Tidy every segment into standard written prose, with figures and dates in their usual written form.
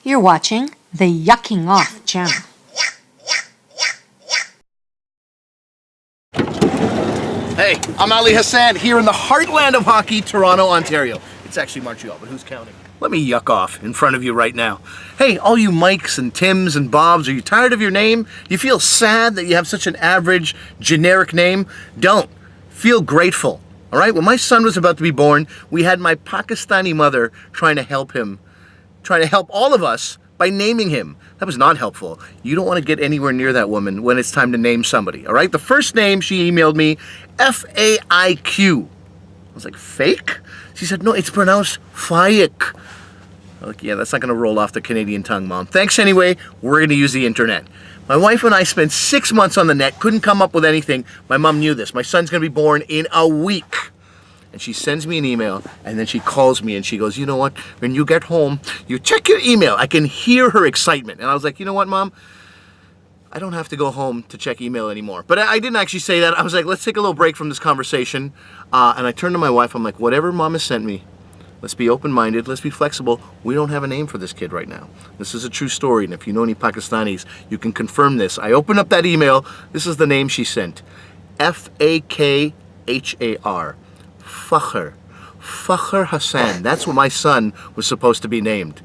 You're watching the YuKKing Off channel. Hey, I'm Ali Hassan here in the heartland of hockey, Toronto, Ontario. It's actually Montreal, but who's counting? Let me yuck off in front of you right now. Hey, all you Mikes and Tims and Bobs, are you tired of your name? You feel sad that you have such an average, generic name? Don't. Feel grateful, all right? When my son was about to be born, we had my Pakistani mother trying to help him, trying to help all of us by naming him. That was not helpful. You don't want to get anywhere near that woman when it's time to name somebody, all right? The first name she emailed me, F-A-I-Q. I was like, fake? She said, no, it's pronounced Faik. I'm like, yeah, that's not going to roll off the Canadian tongue, Mom. Thanks anyway, we're going to use the internet. My wife and I spent 6 months on the net, couldn't come up with anything. My mom knew this. My son's going to be born in a week. And she sends me an email, and then she calls me and she goes, you know what, when you get home, you check your email. I can hear her excitement. And I was like, you know what, Mom? I don't have to go home to check email anymore. But I didn't actually say that. I was like, let's take a little break from this conversation. And I turned to my wife. I'm like, whatever Mom has sent me, let's be open-minded. Let's be flexible. We don't have a name for this kid right now. This is a true story. And if you know any Pakistanis, you can confirm this. I opened up that email. This is the name she sent. F-A-K-H-A-R. Fakhr. Fakhr Hassan. That's what my son was supposed to be named.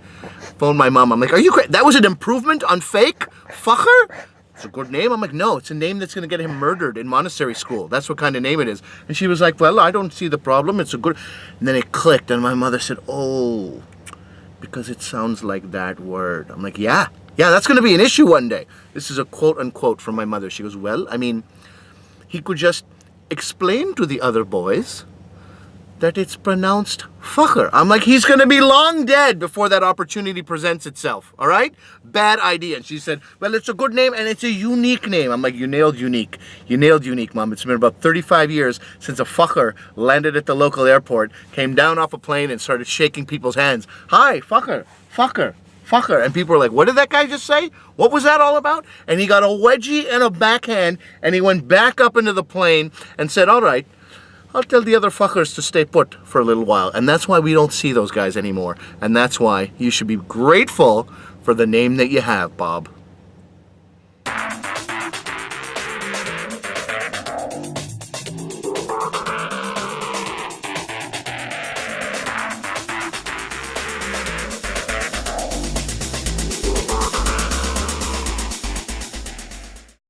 Phoned my mom. I'm like, are you crazy? That was an improvement on fake? Fakhr? It's a good name. I'm like, no, it's a name that's going to get him murdered in monastery school. That's what kind of name it is. And she was like, well, I don't see the problem. It's a good... And then it clicked, and my mother said, oh, because it sounds like that word. I'm like, yeah, that's going to be an issue one day. This is a quote-unquote from my mother. She goes, well, I mean, he could just explain to the other boys that it's pronounced Fakhr. I'm like, he's going to be long dead before that opportunity presents itself, all right? Bad idea. And she said, well, it's a good name and it's a unique name. I'm like, you nailed unique. You nailed unique, Mom. It's been about 35 years since a Fakhr landed at the local airport, came down off a plane and started shaking people's hands. Hi, Fakhr, Fakhr, Fakhr. And people were like, what did that guy just say? What was that all about? And he got a wedgie and a backhand, and he went back up into the plane and said, all right, I'll tell the other fuckers to stay put for a little while. And that's why we don't see those guys anymore. And that's why you should be grateful for the name that you have, Bob.